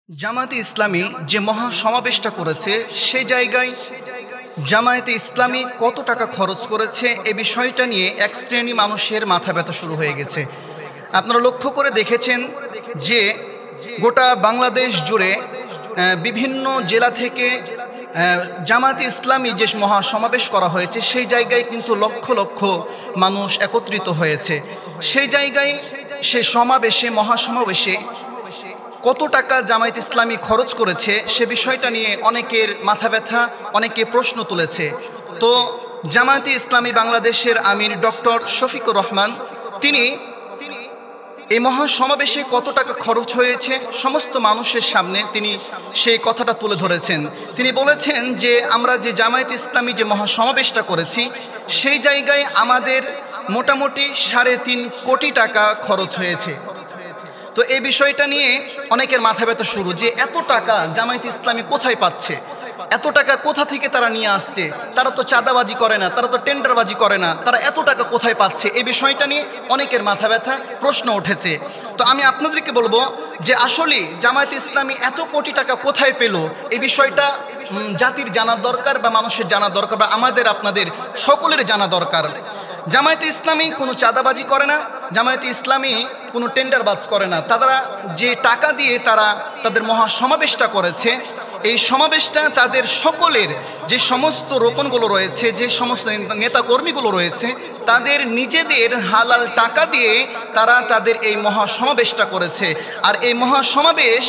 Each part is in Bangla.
জামায়াতে ইসলামী যে মহা সমাবেশটা করেছে সেই জায়গায় জামায়াতে ইসলামী কত টাকা খরচ করেছে এ বিষয়টা নিয়ে এক শ্রেণী মানুষের মাথা ব্যথা শুরু হয়ে গেছে। আপনারা লক্ষ্য করে দেখেছেন যে গোটা বাংলাদেশ জুড়ে বিভিন্ন জেলা থেকে জামায়াতে ইসলামী যে মহা সমাবেশ করা হয়েছে সেই জায়গায় কিন্তু লক্ষ লক্ষ মানুষ একত্রিত হয়েছে। সেই জায়গায় সে সমাবেশে মহাসমাবেশে কত টাকা জামায়াত ইসলামী খরচ করেছে সে বিষয়টা নিয়ে অনেকের মাথা ব্যথা, অনেকে প্রশ্ন তুলেছে। তো জামায়াতে ইসলামী বাংলাদেশের আমির ডক্টর শফিকুর রহমান তিনি এই মহাসমাবেশে কত টাকা খরচ হয়েছে সমস্ত মানুষের সামনে তিনি সেই কথাটা তুলে ধরেছেন। তিনি বলেছেন যে আমরা যে জামায়াত ইসলামী যে মহাসমাবেশটা করেছি সেই জায়গায় আমাদের মোটামুটি 3.5 কোটি টাকা খরচ হয়েছে। তো এই বিষয়টা নিয়ে অনেকের মাথা ব্যথা শুরু যে এত টাকা জামায়াত ইসলামী কোথায় পাচ্ছে, এত টাকা কোথা থেকে তারা নিয়ে আসছে, তারা তো চাঁদাবাজি করে না, তারা তো টেন্ডারবাজি করে না, তারা এত টাকা কোথায় পাচ্ছে, এই বিষয়টা নিয়ে অনেকের মাথা ব্যথা প্রশ্ন উঠেছে। তো আমি আপনাদেরকে বলবো যে আসলে জামায়াত ইসলামী এত কোটি টাকা কোথায় পেল এই বিষয়টা জাতির জানা দরকার বা মানুষের জানা দরকার বা আমাদের আপনাদের সকলের জানা দরকার। জামায়াতে ইসলামী কোনো চাঁদাবাজি করে না, জামায়াতে ইসলামী কোনো টেন্ডারবাজ করে না। তারা যে টাকা দিয়ে তারা তাদের মহাসমাবেশটা করেছে এই সমাবেশটা তাদের সকলের যে সমস্ত রোপণগুলো রয়েছে, যে সমস্ত নেতাকর্মীগুলো রয়েছে তাদের নিজেদের হালাল টাকা দিয়ে তারা তাদের এই মহাসমাবেশটা করেছে। আর এই মহাসমাবেশ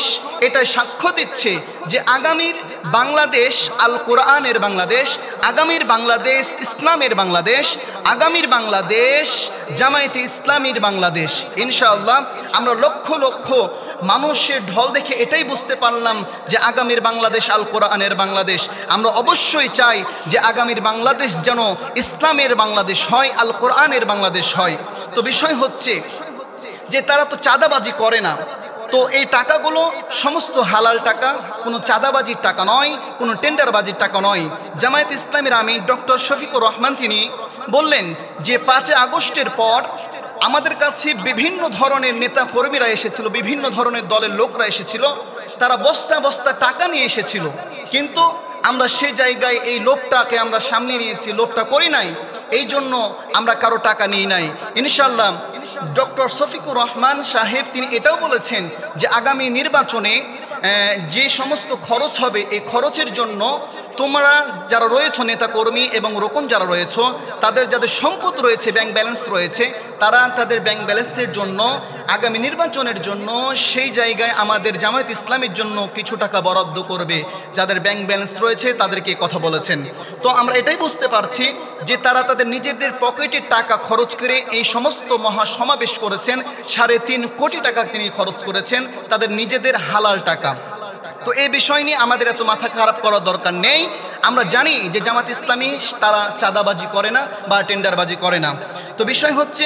এটা সাক্ষ্য দিচ্ছে যে আগামীর বাংলাদেশ আল কোরআনের বাংলাদেশ, আগামীর বাংলাদেশ ইসলামের বাংলাদেশ, আগামীর বাংলাদেশ জামায়াতে ইসলামীর বাংলাদেশ। ইনশাআল্লাহ আমরা লক্ষ লক্ষ মানুষের ঢল দেখে এটাই বুঝতে পারলাম যে আগামীর বাংলাদেশ আল কোরআনের বাংলাদেশ। আমরা অবশ্যই চাই যে আগামীর বাংলাদেশ যেন ইসলামের বাংলাদেশ হয়, আল কোরআনের বাংলাদেশ হয়। তো বিষয় হচ্ছে যে তারা তো চাঁদাবাজি করে না, তো এই টাকাগুলো সমস্ত হালাল টাকা, কোনো চাঁদাবাজির টাকা নয়, কোনো টেন্ডারবাজির টাকা নয়। জামায়াত ইসলামীর আমির ডক্টর শফিকুর রহমান তিনি বললেন যে 5 আগস্টের পর আমাদের কাছে বিভিন্ন ধরনের নেতা কর্মীরা এসেছিল, বিভিন্ন ধরনের দলের লোকরা এসেছিল, তারা বস্তা বস্তা টাকা নিয়ে এসেছিল, কিন্তু আমরা সেই জায়গায় এই লোকটাকে আমরা সামনে নিয়েছি, লোকটা করি নাই, এই জন্য আমরা কারো টাকা নিই নাই। ইনশাআল্লাহ ডক্টর শফিকুর রহমান সাহেব তিনি এটাও বলেছেন যে আগামী নির্বাচনে যে সমস্ত খরচ হবে এই খরচের জন্য তোমরা যারা রয়েছো নেতাকর্মী এবং রোকন যারা রয়েছো তাদের যাদের সম্পদ রয়েছে, ব্যাংক ব্যালেন্স রয়েছে, তারা তাদের ব্যাংক ব্যালেন্সের জন্য আগামী নির্বাচনের জন্য সেই জায়গায় আমাদের জামায়াত ইসলামের জন্য কিছু টাকা বরাদ্দ করবে। যাদের ব্যাংক ব্যালেন্স রয়েছে তাদেরকে কথা বলেছেন। তো আমরা এটাই বুঝতে পারছি যে তারা তাদের নিজেদের পকেটের টাকা খরচ করে এই সমস্ত মহাসমাবেশ করেছেন। 3.5 কোটি টাকা তিনি খরচ করেছেন তাদের নিজেদের হালাল টাকা। তো এই বিষয় নিয়ে আমাদের এত মাথা খারাপ করার দরকার নেই। আমরা জানি যে জামায়াত ইসলামী তারা চাঁদাবাজি করে না বা টেন্ডারবাজি করে না। তো বিষয় হচ্ছে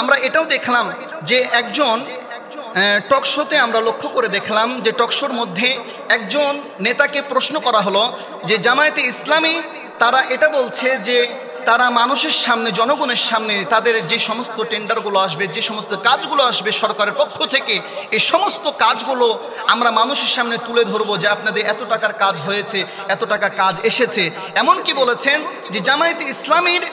আমরা এটাও দেখলাম যে একজন টকশোতে আমরা লক্ষ্য করে দেখলাম যে টকশোর মধ্যে একজন নেতাকে প্রশ্ন করা হলো যে জামায়াতে ইসলামী তারা এটা বলছে যে তারা মানুষের সামনে, জনগণের সামনে তাদের যে সমস্ত টেন্ডারগুলো আসবে, যে সমস্ত কাজগুলো আসবে সরকারের পক্ষ থেকে, এই সমস্ত কাজগুলো আমরা মানুষের সামনে তুলে ধরবো যে আপনাদের এত টাকার কাজ হয়েছে, এত টাকা কাজ এসেছে। এমনকি বলেছেন যে জামায়াতে ইসলামীর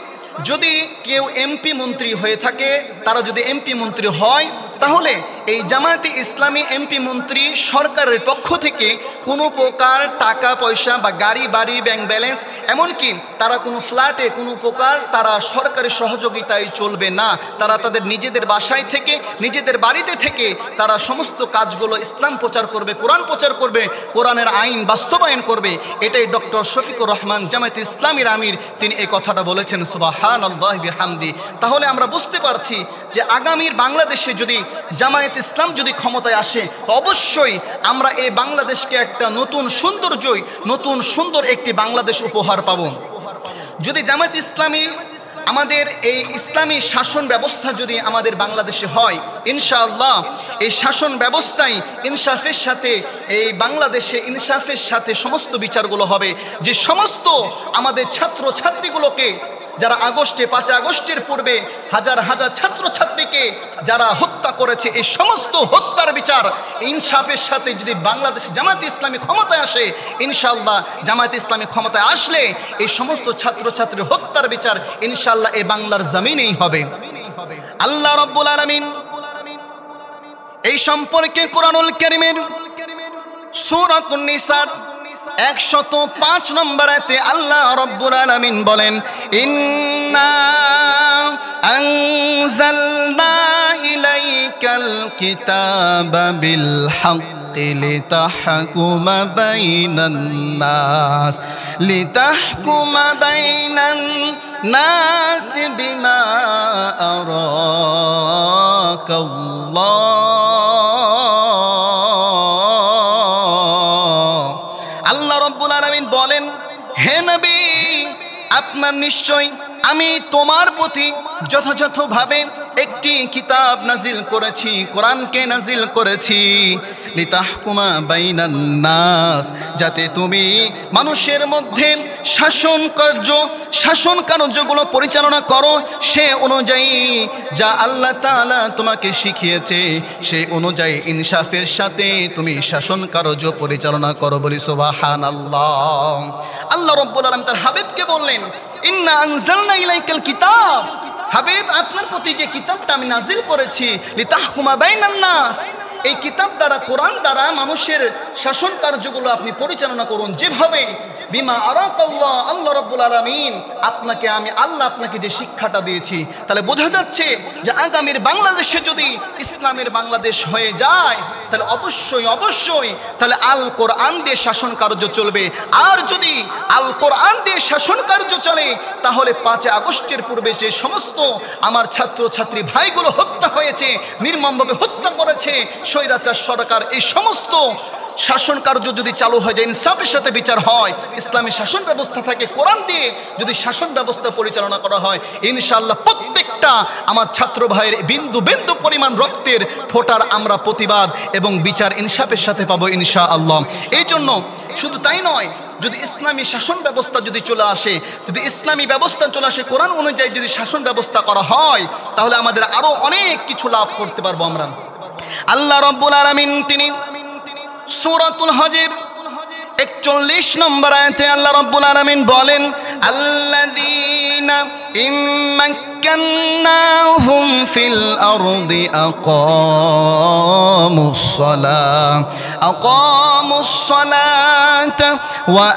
যদি কেউ এমপি মন্ত্রী হয়ে থাকে, তারা যদি এমপি মন্ত্রী হয় তাহলে এই জামায়াতে ইসলামী এমপি মন্ত্রী সরকারের পক্ষ থেকে কোনো প্রকার টাকা পয়সা বা গাড়ি বাড়ি ব্যাংক ব্যালেন্স, এমনকি তারা কোনো ফ্ল্যাটে কোনো প্রকার তারা সরকারি সহযোগিতায় চলবে না। তারা তাদের নিজেদের বাসায় থেকে, নিজেদের বাড়িতে থেকে তারা সমস্ত কাজগুলো ইসলাম প্রচার করবে, কোরআন প্রচার করবে, কোরআনের আইন বাস্তবায়ন করবে। এটাই ডক্টর শফিকুর রহমান জামায়াতে ইসলামীর আমির তিনি এই কথাটা বলেছেন। সুবহানাল্লাহি বিহামদি। তাহলে আমরা বুঝতে পারছি যে আগামীর বাংলাদেশে যদি জামায়াত ইসলাম যদি ক্ষমতায় আসে তো অবশ্যই আমরা এই বাংলাদেশকে একটা নতুন সৌন্দর্যই, নতুন সুন্দর একটি বাংলাদেশ উপহার পাব। যদি জামায়াত ইসলামী আমাদের এই ইসলামী শাসন ব্যবস্থা যদি আমাদের বাংলাদেশে হয়, ইনশাআল্লাহ এই শাসন ব্যবস্থায় ইনসাফের সাথে এই বাংলাদেশে ইনসাফের সাথে সমস্ত বিচারগুলো হবে। যে সমস্ত আমাদের ছাত্র ছাত্রীগুলোকে যারা আগস্টে 5 আগস্টের পূর্বে হাজার হাজার ছাত্রছাত্রীকে যারা হত্যা করেছে, এই সমস্ত হত্যার বিচার ইনসাফের সাথে যদি বাংলাদেশ জামায়াতে ইসলামী ক্ষমতায় আসে, ইনশাআল্লাহ জামায়াতে ইসলামী ক্ষমতায় আসলে এই সমস্ত ছাত্রছাত্রীর হত্যার বিচার ইনশাআল্লাহ এই বাংলার জমিনেই হবে। আল্লাহ রাব্বুল আলামিন এই সম্পর্কে কোরআনুল কারীমের সূরাতুন নিসার 105 নম্বর আয়াতে আল্লাহ রাব্বুল আলামিন বলেন, ইন্না আনজালনা ইলাইকাল কিতাবা বিল হাক্কি লিতাহকুমা বাইনান নাস বিমা আরাকাল্লাহ। আল্লাহ রাব্বুল আলামিন বলেন, হে নবী, আপনার নিশ্চয় আমি তোমার প্রতি যথাযথভাবে একটি কিতাব নাজিল করেছি, কোরআনকে নাজিল করেছি, লিতাহকুমা বাইনান নাস, যাতে তুমি মানুষের মধ্যে শাসন কার্যগুলো পরিচালনা করো সে অনুযায়ী যা আল্লাহ তাআলা তোমাকে শিখিয়েছে, সেই অনুযায়ী ইনসাফের সাথে তুমি শাসন কার্য পরিচালনা করো। বলি সুবহানাল্লাহ। আল্লাহ রাব্বুল আলামিন তার হাবিবকে বললেন, ইন্না আনজালনা ইলাইকাল কিতাব, হাবিব আপনার প্রতি যে কিতাবটা আমি নাজিল করেছি, লিতাহকুমা বাইনান নাস, এই কিতাব দ্বারা, কোরআন দ্বারা মানুষের শাসন কার্যগুলো আপনি পরিচালনা করুন যেভাবে বিমা আরাকাল্লাহ, আল্লাহ রাব্বুল আলামিন আপনাকে, আমি আল্লাহ আপনাকে যে শিক্ষাটা দিয়েছি। তাহলে বোঝা যাচ্ছে যে আগামীর বাংলাদেশে যদি ইসলামের বাংলাদেশ হয়ে যায় তাহলে অবশ্যই তাহলে আল কোরআন দিয়ে শাসন কার্য চলবে। আর যদি আল কোরআন দিয়ে শাসন কার্য চলে তাহলে 5 আগস্টের পূর্বে যে সমস্ত আমার ছাত্রছাত্রী ভাইগুলো হত্যা হয়েছে, নির্মমভাবে হত্যা করেছে স্বৈরাচার সরকার, এই সমস্ত শাসন কার্য যদি চালু হয়ে যায়, ইনসাফের সাথে বিচার হয়, ইসলামী শাসন ব্যবস্থা থাকে, কোরআন দিয়ে যদি শাসন ব্যবস্থা পরিচালনা করা হয়, ইনশাআল্লাহ প্রত্যেকটা আমার ছাত্র ভাইয়ের বিন্দু বিন্দু পরিমাণ রক্তের ফোটার আমরা প্রতিবাদ এবং বিচার ইনসাফের সাথে পাবো ইনশাআল্লাহ। এই জন্য শুধু তাই নয়, যদি ইসলামী শাসন ব্যবস্থা যদি চলে আসে, যদি ইসলামী ব্যবস্থা চলে আসে, কোরআন অনুযায়ী যদি শাসন ব্যবস্থা করা হয় তাহলে আমাদের আরো অনেক কিছু লাভ করতে পারবো আমরা। আল্লাহ রাব্বুল আলামিন তিনি সূরাতুল হজের 41 নম্বর আয়াতে আল্লাহ রাব্বুল আলামিন বলেন, আল্লাযীনা ইম্মাক্কান্নাহুম ফিল আরদি আকামুস সালাতা ওয়া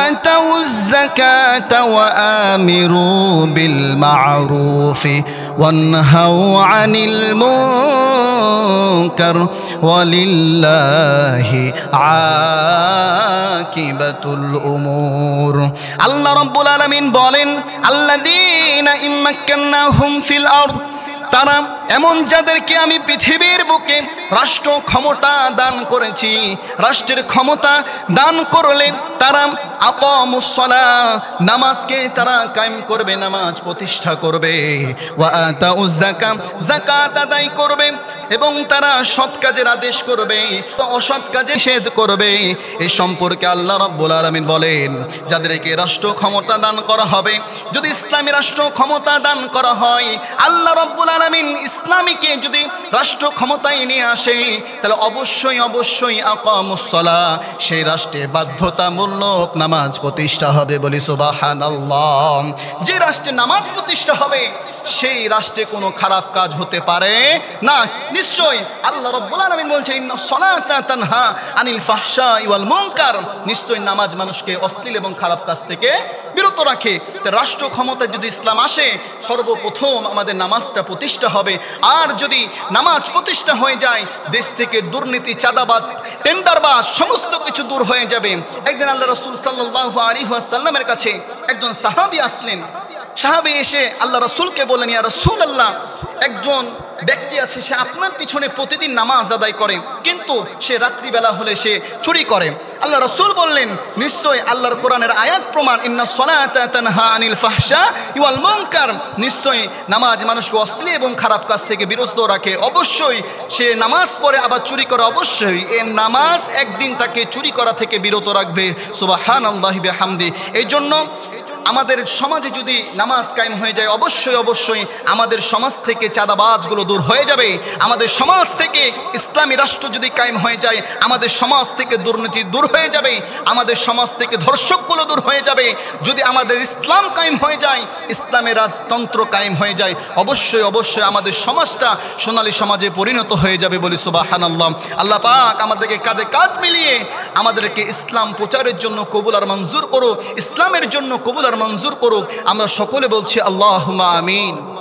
আতাউয যাকাতা ওয়া আমিরু বিল মা'রুফি ওয়ানহাউ আনিল মুনকার ওয়ালিল্লাহি আকিবাতুল উমুর। আল্লাহ রাব্বুল আলামিন বলেন, আল্লাযীনা ইম্মাক্কান্নাহুম ফিল আরদ, তারা এমন যাদেরকে আমি পৃথিবীর বুকে রাষ্ট্র ক্ষমতা দান করেছি, রাষ্ট্রের ক্ষমতা দান করলে তারা আকামুস সালাহ, নামাজকে তারা কায়েম করবে, নামাজ প্রতিষ্ঠা করবে, ওয়া আতাউয যাকাত, যাকাত আদায় করবে, এবং তারা সৎ কাজের আদেশ করবে, অসৎ কাজে নিষেধ করবে। এই সম্পর্কে আল্লাহ রাব্বুল আলামিন বলেন, যাদেরকে রাষ্ট্র ক্ষমতা দান করা হবে, যদি ইসলামী রাষ্ট্র ক্ষমতা দান করা হয়, আল্লাহ রাব্বুল আলামিন ইসলামীকে যদি রাষ্ট্র ক্ষমতায় নিয়ে আসে তাহলে অবশ্যই আকামুস সালাহ, সেই রাষ্ট্রে বাধ্যতামূলক নামাজ প্রতিষ্ঠা হবে। বলি সুবহানাল্লাহ। যে রাষ্ট্রে নামাজ প্রতিষ্ঠা হবে সেই রাষ্ট্রে কোনো খারাপ কাজ হতে পারে না। নিশ্চয় আল্লাহ রাব্বুল আলামিন বলছেন, ইন্নাস সালাতা তানহা আনিল ফাহশাই ওয়াল মুনকার, নিশ্চয় নামাজ মানুষকে অশ্লীল এবং খারাপ কাজ থেকে বিরত রাখে। তো রাষ্ট্র ক্ষমতায় যদি ইসলাম আসে, সর্বপ্রথম আমাদের নামাজটা প্রতিষ্ঠা হবে। আর যদি নামাজ প্রতিষ্ঠা হয়ে যায়, দেশ থেকে দুর্নীতি, চাঁদাবাদ, টেন্ডারবাজ সমস্ত কিছু দূর হয়ে যাবে। একদিন আল্লাহ রাসূল সাল্লাল্লাহু আলাইহি ওয়াসাল্লামের কাছে একজন সাহাবী আসলেন। সাহাবী এসে আল্লাহ রাসূলকে বললেন, ইয়া রাসূলুল্লাহ, একজন ব্যক্তি আছে, সে আপনার পিছনে প্রতিদিন নামাজ আদায় করে, কিন্তু সে রাত্রিবেলা হলে সে চুরি করে। আল্লাহ রাসূল বললেন, নিশ্চয় আল্লাহর কোরআনের আয়াত প্রমাণ, ইন্নাস সালাতা তানহা আনিল ফাহশাই ওয়াল মুনকার, নিশ্চয় নামাজ মানুষকে অশ্লীল এবং খারাপ কাজ থেকে বিরত রাখে। অবশ্যই সে নামাজ পড়ে আবার চুরি করে, অবশ্যই এই নামাজ একদিন তাকে চুরি করা থেকে বিরত রাখবে। সুবহানাল্লাহি বিহামদি। এই জন্য আমাদের সমাজে যদি নামাজ কায়েম হয়ে যায়, অবশ্যই অবশ্যই আমাদের সমাজ থেকে চাঁদাবাজগুলো দূর হয়ে যাবে। আমাদের সমাজ থেকে ইসলামী রাষ্ট্র যদি কায়েম হয়ে যায়, আমাদের সমাজ থেকে দুর্নীতি দূর হয়ে যাবে, আমাদের সমাজ থেকে ধর্ষকগুলো দূর হয়ে যাবে। যদি আমাদের ইসলাম কায়েম হয়ে যায়, ইসলামের রাজতন্ত্র কায়েম হয়ে যায়, অবশ্যই অবশ্যই আমাদের সমাজটা সোনালী সমাজে পরিণত হয়ে যাবে। বলি সুবহানাল্লাহ। আল্লাহ পাক আমাদেরকে কাঁধে কাঁধ মিলিয়ে আমাদেরকে ইসলাম প্রচারের জন্য কবুল আর মঞ্জুর করুক, ইসলামের জন্য কবুল আর মঞ্জুর করুক। আমরা সকলে বলছি আল্লাহুম্মা আমিন।